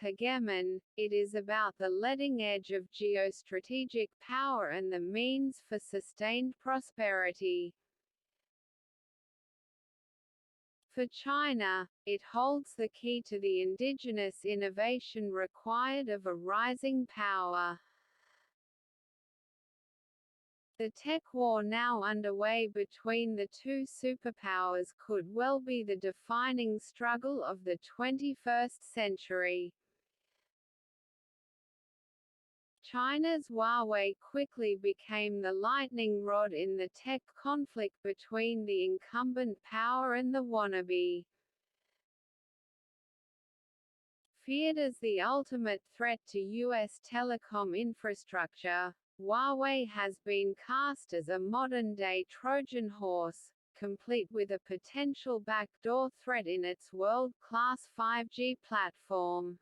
hegemon, it is about the leading edge of geostrategic power and the means for sustained prosperity. For China, it holds the key to the indigenous innovation required of a rising power. The tech war now underway between the two superpowers could well be the defining struggle of the 21st century. China's Huawei quickly became the lightning rod in the tech conflict between the incumbent power and the wannabe. Feared as the ultimate threat to U.S. telecom infrastructure, Huawei has been cast as a modern-day Trojan horse, complete with a potential backdoor threat in its world-class 5G platform.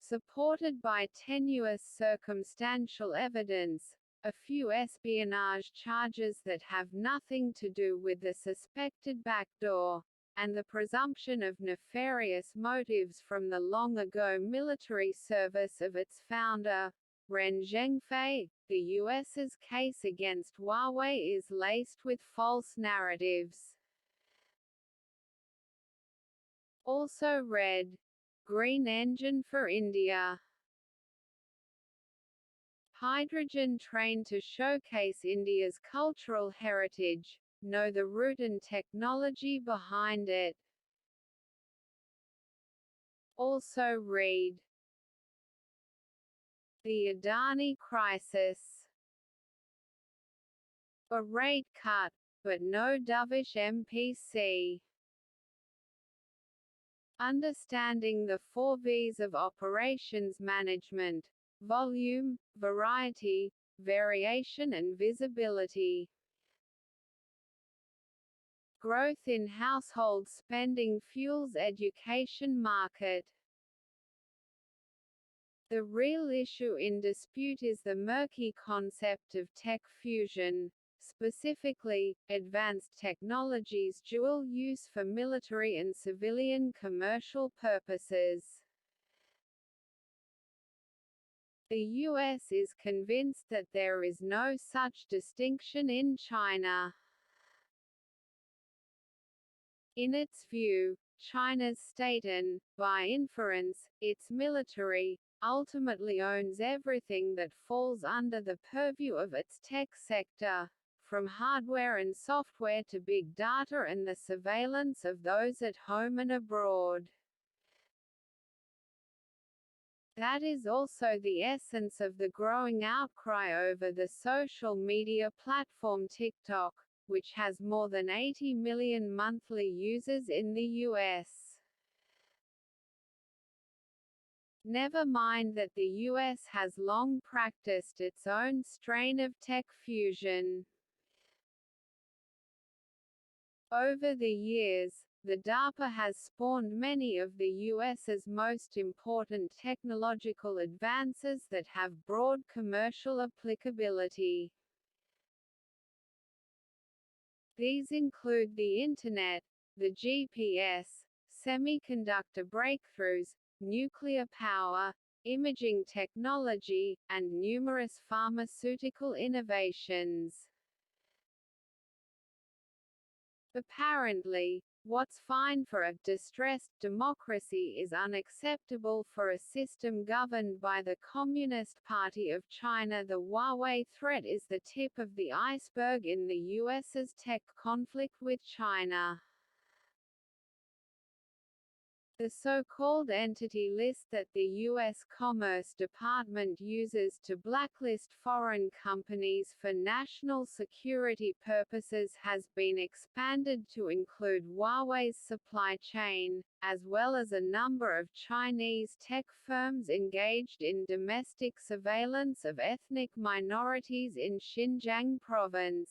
Supported by tenuous circumstantial evidence, a few espionage charges that have nothing to do with the suspected backdoor, and the presumption of nefarious motives from the long-ago military service of its founder, Ren Zhengfei, the U.S.'s case against Huawei is laced with false narratives. Also read: Green engine for India. Hydrogen train to showcase India's cultural heritage. Know the route and technology behind it. Also read: The Adani crisis. A rate cut, but no dovish MPC. Understanding the 4 V's of operations management: volume, variety, variation and visibility. Growth in household spending fuels education market. The real issue in dispute is the murky concept of tech fusion, specifically, advanced technologies' dual use for military and civilian commercial purposes. The U.S. is convinced that there is no such distinction in China. In its view, China's state and, by inference, its military, ultimately owns everything that falls under the purview of its tech sector, from hardware and software to big data and the surveillance of those at home and abroad. That is also the essence of the growing outcry over the social media platform TikTok, which has more than 80 million monthly users in the U.S. Never mind that the U.S. has long practiced its own strain of tech fusion. Over the years, the DARPA has spawned many of the U.S.'s most important technological advances that have broad commercial applicability. These include the Internet, the GPS, semiconductor breakthroughs, nuclear power, imaging technology, and numerous pharmaceutical innovations. Apparently, what's fine for a distressed democracy is unacceptable for a system governed by the Communist Party of China. The Huawei threat is the tip of the iceberg in the US's tech conflict with China. The so-called entity list that the U.S. Commerce Department uses to blacklist foreign companies for national security purposes has been expanded to include Huawei's supply chain, as well as a number of Chinese tech firms engaged in domestic surveillance of ethnic minorities in Xinjiang province.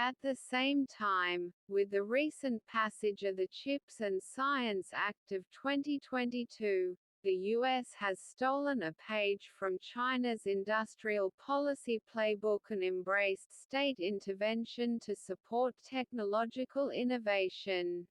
At the same time, with the recent passage of the Chips and Science Act of 2022, the US has stolen a page from China's industrial policy playbook and embraced state intervention to support technological innovation.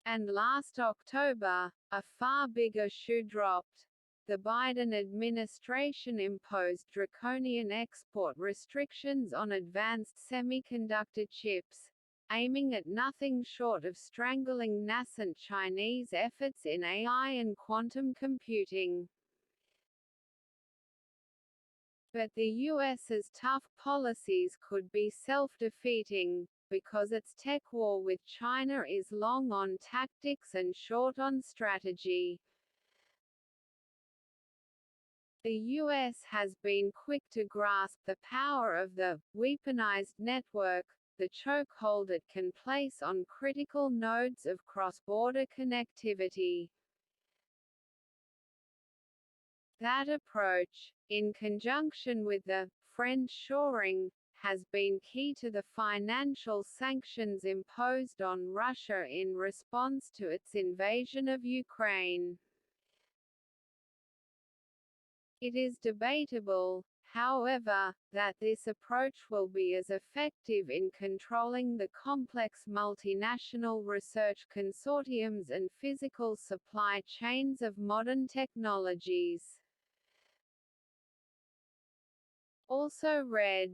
And last October, a far bigger shoe dropped. The Biden administration imposed draconian export restrictions on advanced semiconductor chips, aiming at nothing short of strangling nascent Chinese efforts in AI and quantum computing. But the US's tough policies could be self-defeating, because its tech war with China is long on tactics and short on strategy. The US has been quick to grasp the power of the weaponized network, the chokehold it can place on critical nodes of cross-border connectivity. That approach, in conjunction with the friend-shoring, has been key to the financial sanctions imposed on Russia in response to its invasion of Ukraine. It is debatable, however, that this approach will be as effective in controlling the complex multinational research consortiums and physical supply chains of modern technologies. Also read,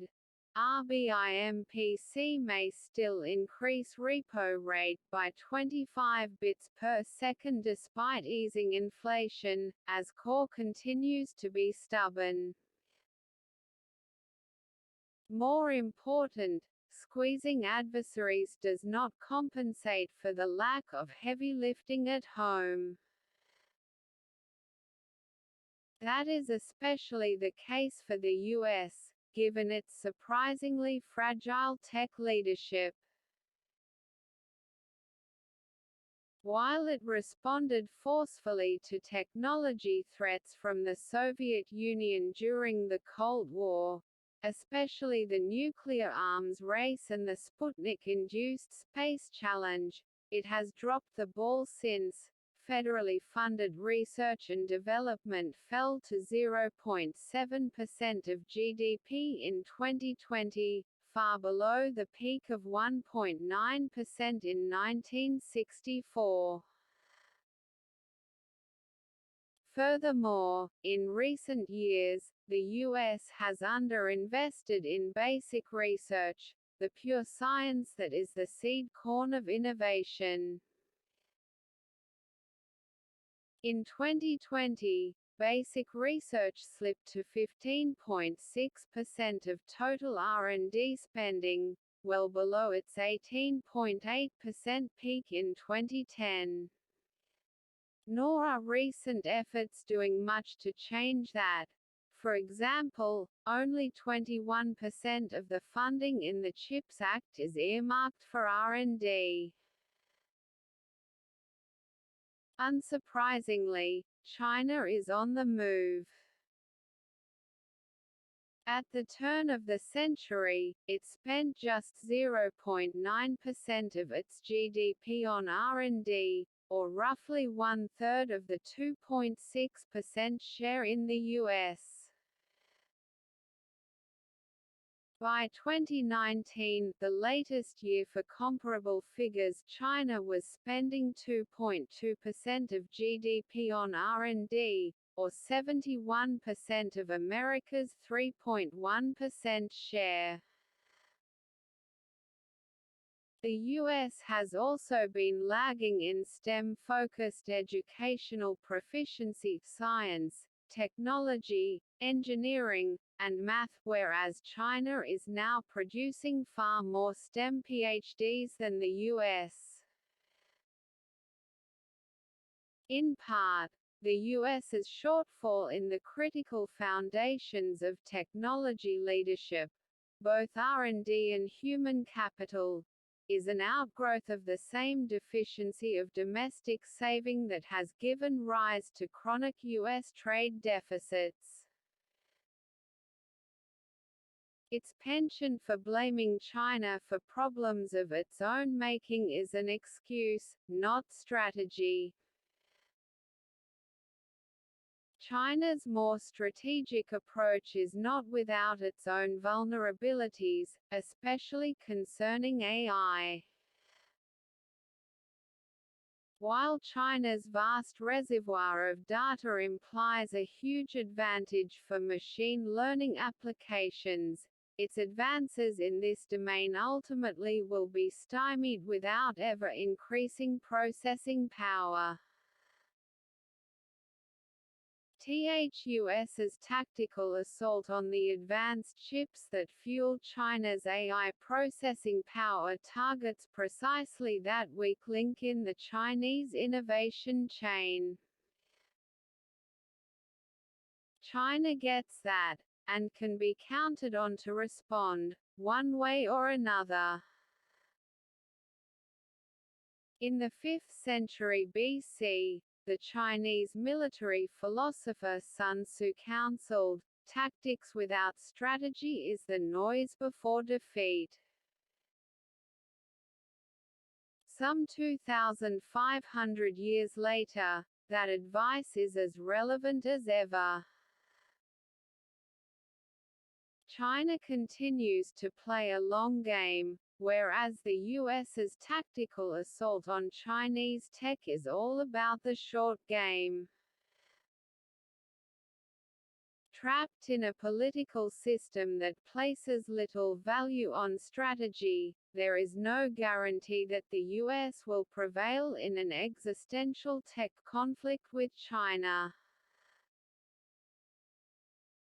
RBIMPC may still increase repo rate by 25 bits per second despite easing inflation, as core continues to be stubborn. More important, squeezing adversaries does not compensate for the lack of heavy lifting at home. That is especially the case for the US, given its surprisingly fragile tech leadership. While it responded forcefully to technology threats from the Soviet Union during the Cold War, especially the nuclear arms race and the Sputnik-induced space challenge, it has dropped the ball since. Federally funded research and development fell to 0.7% of GDP in 2020, far below the peak of 1.9% in 1964. Furthermore, in recent years, the US has underinvested in basic research, the pure science that is the seed corn of innovation. In 2020, basic research slipped to 15.6% of total R&D spending, well below its 18.8% peak in 2010. Nor are recent efforts doing much to change that. For example, only 21% of the funding in the CHIPS Act is earmarked for R&D. Unsurprisingly, China is on the move. At the turn of the century, it spent just 0.9% of its GDP on R&D, or roughly one-third of the 2.6% share in the US. By 2019, the latest year for comparable figures, China was spending 2.2% of GDP on R&D, or 71% of America's 3.1% share. The US has also been lagging in STEM-focused educational proficiency, science, technology, engineering, and math, whereas China is now producing far more STEM PhDs than the US. In part, the US's shortfall in the critical foundations of technology leadership, both R&D and human capital, is an outgrowth of the same deficiency of domestic saving that has given rise to chronic US trade deficits. Its penchant for blaming China for problems of its own making is an excuse, not strategy. China's more strategic approach is not without its own vulnerabilities, especially concerning AI. While China's vast reservoir of data implies a huge advantage for machine learning applications, its advances in this domain ultimately will be stymied without ever increasing processing power. THUS's tactical assault on the advanced chips that fuel China's AI processing power targets precisely that weak link in the Chinese innovation chain. China gets that, and can be counted on to respond, one way or another. In the 5th century BC, the Chinese military philosopher Sun Tzu counseled, "Tactics without strategy is the noise before defeat." Some 2,500 years later, that advice is as relevant as ever. China continues to play a long game, whereas the US's tactical assault on Chinese tech is all about the short game. Trapped in a political system that places little value on strategy, there is no guarantee that the US will prevail in an existential tech conflict with China.